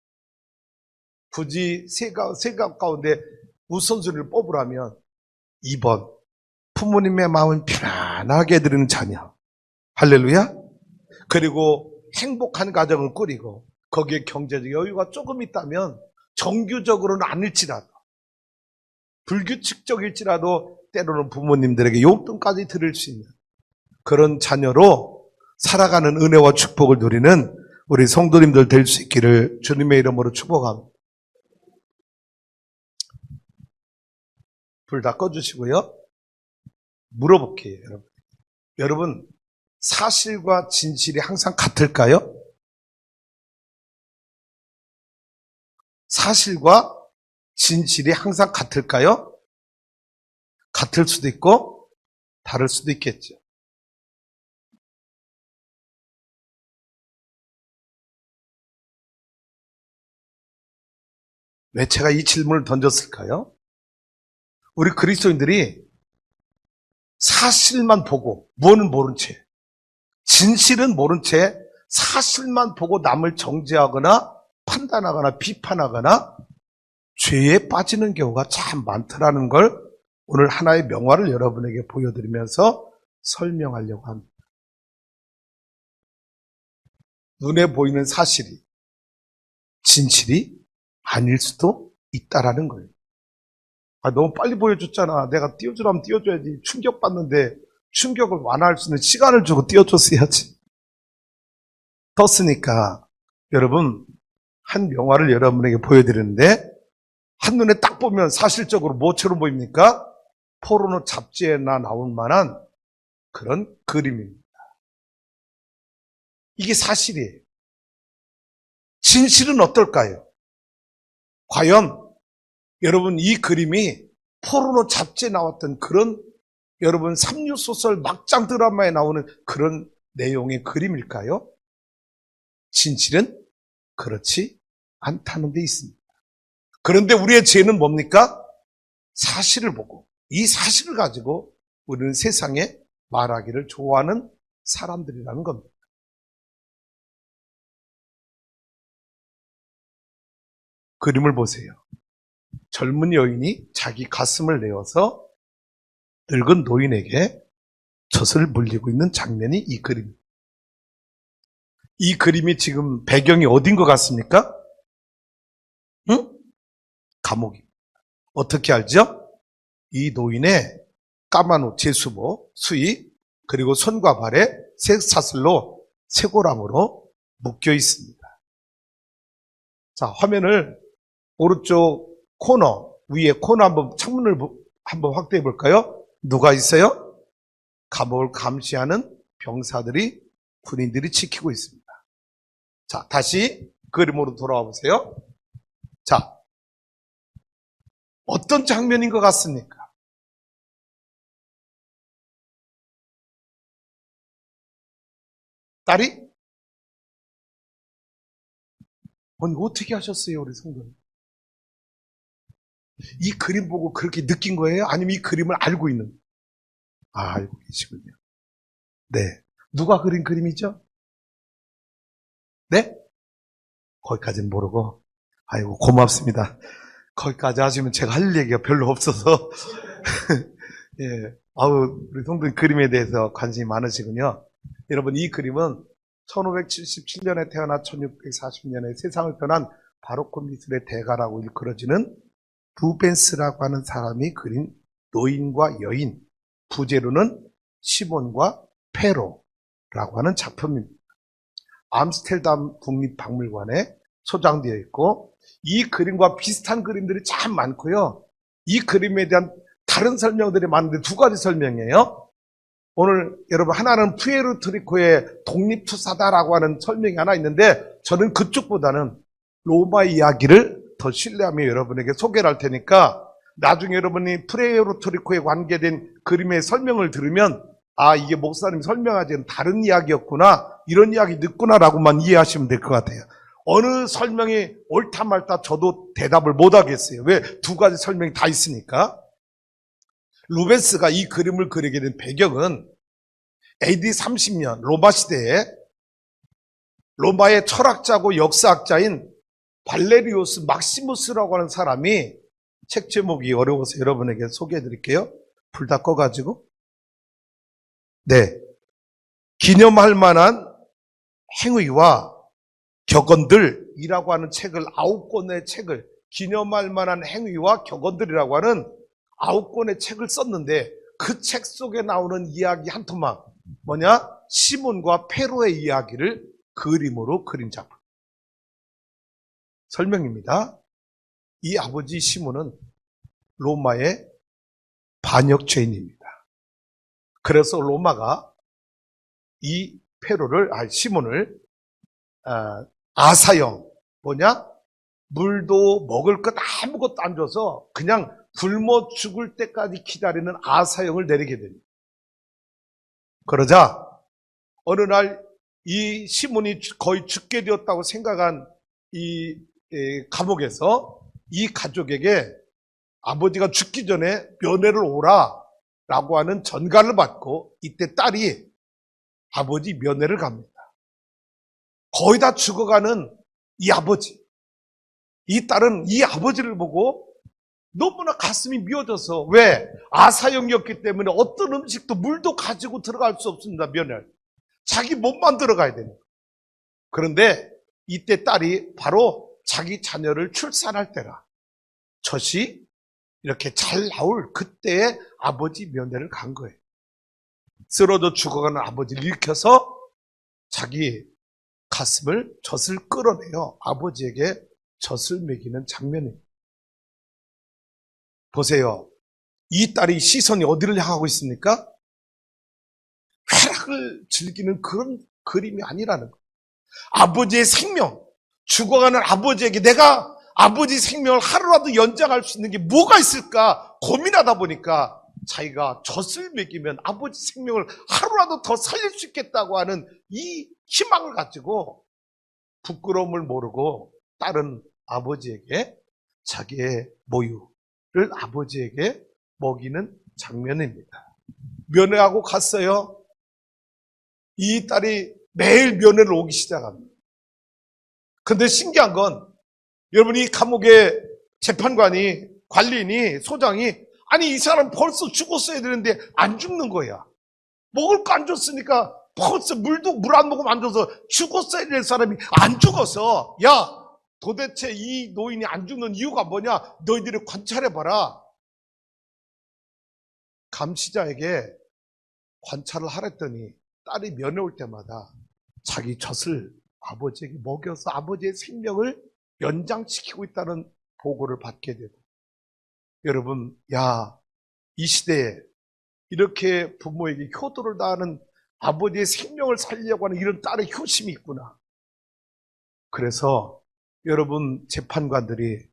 A: 굳이 세 가운데 우선순위를 뽑으라면 2번 부모님의 마음을 편안하게 해드리는 자녀. 할렐루야. 그리고 행복한 가정을 꾸리고 거기에 경제적 여유가 조금 있다면 정규적으로는 아닐지라도 불규칙적일지라도 때로는 부모님들에게 용돈까지 드릴 수 있는 그런 자녀로 살아가는 은혜와 축복을 누리는 우리 성도님들 될 수 있기를 주님의 이름으로 축복합니다. 불 다 꺼주시고요. 물어볼게요, 여러분. 여러분, 사실과 진실이 항상 같을까요? 사실과 진실이 항상 같을까요? 같을 수도 있고 다를 수도 있겠죠. 왜 제가 이 질문을 던졌을까요? 우리 그리스도인들이 사실만 보고 뭐는 모른 채, 진실은 모른 채 사실만 보고 남을 정죄하거나 판단하거나 비판하거나 죄에 빠지는 경우가 참 많더라는 걸 오늘 하나의 명화를 여러분에게 보여드리면서 설명하려고 합니다. 눈에 보이는 사실이 진실이 아닐 수도 있다라는 거예요. 너무 빨리 보여줬잖아. 내가 띄워주라면 띄워줘야지. 충격받는데 충격을 완화할 수 있는 시간을 주고 띄워줬어야지. 떴으니까 여러분 한 명화를 여러분에게 보여드리는데 한눈에 딱 보면 사실적으로 뭐처럼 보입니까? 포르노 잡지에나 나올 만한 그런 그림입니다. 이게 사실이에요. 진실은 어떨까요? 과연 여러분 이 그림이 포르노 잡지에 나왔던 그런 여러분 삼류소설 막장 드라마에 나오는 그런 내용의 그림일까요? 진실은 그렇지 않다는 데 있습니다. 그런데 우리의 죄는 뭡니까? 사실을 보고 이 사실을 가지고 우리는 세상에 말하기를 좋아하는 사람들이라는 겁니다. 그림을 보세요. 젊은 여인이 자기 가슴을 내어서 늙은 노인에게 젖을 물리고 있는 장면이 이 그림입니다. 이 그림이 지금 배경이 어딘 것 같습니까? 응? 감옥입니다. 어떻게 알죠? 이 노인의 까만 옷, 제수복, 수의, 그리고 손과 발에 쇠사슬로 쇠고랑으로 묶여 있습니다. 자, 화면을 오른쪽 코너, 위에 코너 한번 창문을 한번 확대해 볼까요? 누가 있어요? 감옥을 감시하는 병사들이, 군인들이 지키고 있습니다. 자, 다시 그림으로 돌아와 보세요. 자, 어떤 장면인 것 같습니까? 딸이? 아니, 어떻게 하셨어요, 우리 성도님? 이 그림 보고 그렇게 느낀 거예요? 아니면 이 그림을 알고 있는 거예요? 아, 알고 계시군요. 네. 누가 그린 그림이죠? 네? 거기까지는 모르고. 아이고, 고맙습니다. 거기까지 하시면 제가 할 얘기가 별로 없어서. 예. 아우, 우리 성도님 그림에 대해서 관심이 많으시군요. 여러분, 이 그림은 1577년에 태어나 1640년에 세상을 떠난 바로크 미술의 대가라고 일컬어지는 루벤스라고 하는 사람이 그린 노인과 여인, 부제로는 시몬과 페로라고 하는 작품입니다. 암스테르담 국립박물관에 소장되어 있고 이 그림과 비슷한 그림들이 참 많고요. 이 그림에 대한 다른 설명들이 많은데 두 가지 설명이에요. 오늘 여러분 하나는 푸에르토리코의 독립투사다라고 하는 설명이 하나 있는데 저는 그쪽보다는 로마 이야기를 더 신뢰하며 여러분에게 소개를 할 테니까 나중에 여러분이 푸에르토리코에 관계된 그림의 설명을 들으면 아, 이게 목사님 설명하지 않은 다른 이야기였구나, 이런 이야기 듣구나라고만 이해하시면 될 것 같아요. 어느 설명이 옳다 말다 저도 대답을 못 하겠어요. 왜? 두 가지 설명이 다 있으니까. 루벤스가 이 그림을 그리게 된 배경은 AD 30년 로마 시대에 로마의 철학자고 역사학자인 발레리우스 막시무스라고 하는 사람이, 책 제목이 어려워서 여러분에게 소개해 드릴게요. 불 다 꺼가지고. 네. 기념할 만한 행위와 격언들이라고 하는 책을, 9권의 책을, 기념할 만한 행위와 격언들이라고 하는 9권의 책을 썼는데 그 책 속에 나오는 이야기 한 토막, 뭐냐? 시몬과 페로의 이야기를 그림으로 그린 작품. 설명입니다. 이 아버지 시몬은 로마의 반역 죄인입니다. 그래서 로마가 이 페로를, 시몬을 아사형, 뭐냐? 물도 먹을 것 아무것도 안 줘서 그냥 굶어 죽을 때까지 기다리는 아사형을 내리게 됩니다. 그러자 어느 날 이 시몬이 거의 죽게 되었다고 생각한 이 감옥에서 이 가족에게 아버지가 죽기 전에 면회를 오라 라고 하는 전가를 받고, 이때 딸이 아버지 면회를 갑니다. 거의 다 죽어가는 이 아버지, 이 딸은 이 아버지를 보고 너무나 가슴이 미어져서, 왜? 아사형이었기 때문에 어떤 음식도 물도 가지고 들어갈 수 없습니다. 면회를 자기 몸만 들어가야 됩니다. 그런데 이때 딸이 바로 자기 자녀를 출산할 때라, 젖이 이렇게 잘 나올 그때에 아버지 면회를 간 거예요. 쓰러져 죽어가는 아버지를 일으켜서 자기 가슴을, 젖을 끌어내어 아버지에게 젖을 먹이는 장면입니다. 보세요. 이 딸이 시선이 어디를 향하고 있습니까? 쾌락을 즐기는 그런 그림이 아니라는 거예요. 아버지의 생명, 죽어가는 아버지에게 내가 아버지 생명을 하루라도 연장할 수 있는 게 뭐가 있을까 고민하다 보니까 자기가 젖을 먹이면 아버지 생명을 하루라도 더 살릴 수 있겠다고 하는 이 희망을 가지고 부끄러움을 모르고 딸은 아버지에게 자기의 모유를 아버지에게 먹이는 장면입니다. 면회하고 갔어요. 이 딸이 매일 면회를 오기 시작합니다. 근데 신기한 건 여러분이 감옥의 재판관이, 관리인이, 소장이 아니 이 사람 벌써 죽었어야 되는데 안 죽는 거야. 먹을 거 안 줬으니까 벌써 물 안 먹으면 안 줘서 죽었어야 될 사람이 안 죽어서 야 도대체 이 노인이 안 죽는 이유가 뭐냐? 너희들이 관찰해봐라. 감시자에게 관찰을 하랬더니 딸이 면회 올 때마다 자기 젖을 아버지에게 먹여서 아버지의 생명을 연장시키고 있다는 보고를 받게 되고, 여러분, 야, 이 시대에 이렇게 부모에게 효도를 다하는 아버지의 생명을 살리려고 하는 이런 딸의 효심이 있구나. 그래서 여러분 재판관들이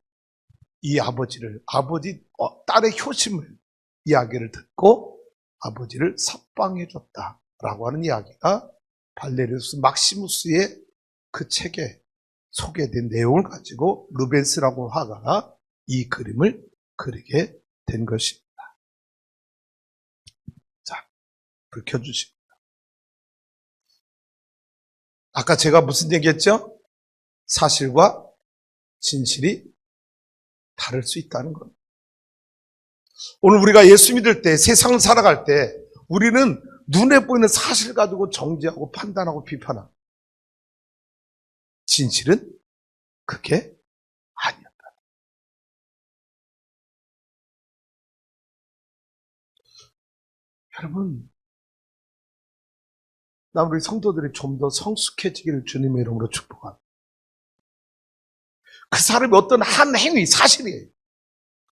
A: 이 아버지를, 딸의 효심을 이야기를 듣고 아버지를 석방해 줬다라고 하는 이야기가 발레리우스 막시무스의 그 책에 소개된 내용을 가지고 루벤스라고 화가가 이 그림을 그리게 된 것입니다. 자, 불 켜주십니다. 아까 제가 무슨 얘기했죠? 사실과 진실이 다를 수 있다는 겁니다. 오늘 우리가 예수 믿을 때, 세상을 살아갈 때 우리는 눈에 보이는 사실 가지고 정죄하고 판단하고 비판하고, 진실은 그게 아니었다. 여러분, 나 우리 성도들이 좀 더 성숙해지기를 주님의 이름으로 축복합니다. 그 사람이 어떤 한 행위, 사실이에요.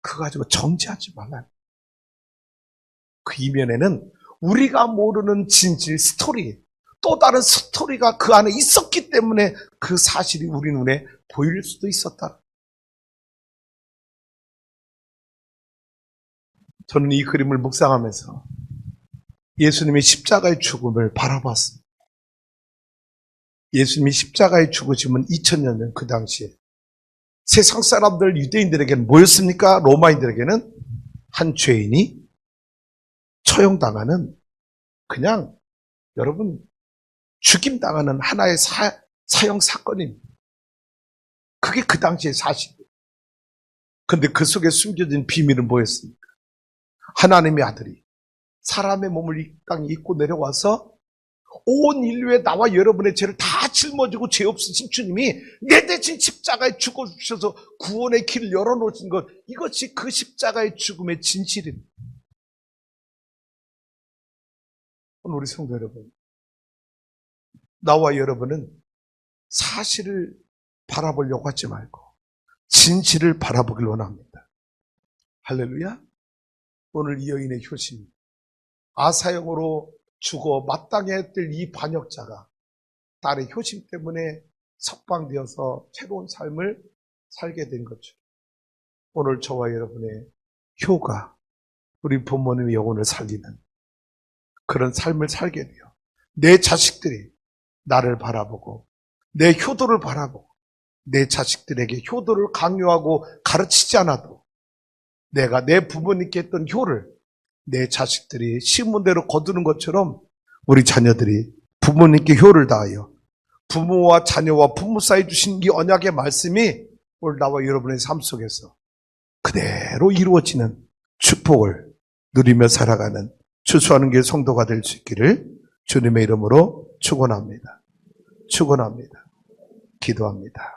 A: 그거 가지고 정죄하지 말라. 그 이면에는 우리가 모르는 진실, 스토리, 또 다른 스토리가 그 안에 있었기 때문에 그 사실이 우리 눈에 보일 수도 있었다. 저는 이 그림을 묵상하면서 예수님의 십자가의 죽음을 바라봤습니다. 예수님이 십자가에 죽으시면 2000년 전 그 당시에 세상 사람들, 유대인들에게는 뭐였습니까? 로마인들에게는 한 죄인이 처형당하는, 그냥 여러분 죽임당하는 하나의 사형 사건입니다. 그게 그 당시의 사실이에요. 그런데 그 속에 숨겨진 비밀은 뭐였습니까? 하나님의 아들이 사람의 몸을 이 땅에 입고 내려와서 온 인류의 나와 여러분의 죄를 다 짊어지고 죄 없으신 주님이 내 대신 십자가에 죽어주셔서 구원의 길을 열어놓으신 것, 이것이 그 십자가의 죽음의 진실입니다. 우리 성도 여러분, 나와 여러분은 사실을 바라보려고 하지 말고 진실을 바라보길 원합니다. 할렐루야. 오늘 이 여인의 효심, 아사형으로 죽어 마땅해야 될 이 반역자가 딸의 효심 때문에 석방되어서 새로운 삶을 살게 된 거죠. 오늘 저와 여러분의 효가 우리 부모님의 영혼을 살리는 그런 삶을 살게 돼요. 내 자식들이 나를 바라보고 내 효도를 바라보고 내 자식들에게 효도를 강요하고 가르치지 않아도 내가 내 부모님께 했던 효를 내 자식들이 심은 대로 거두는 것처럼 우리 자녀들이 부모님께 효를 다하여 부모와 자녀와 부모 사이에 주신 이 언약의 말씀이 오늘 나와 여러분의 삶 속에서 그대로 이루어지는 축복을 누리며 살아가는 추수하는 게 성도가 될 수 있기를 주님의 이름으로 축원합니다. 축원합니다. 기도합니다.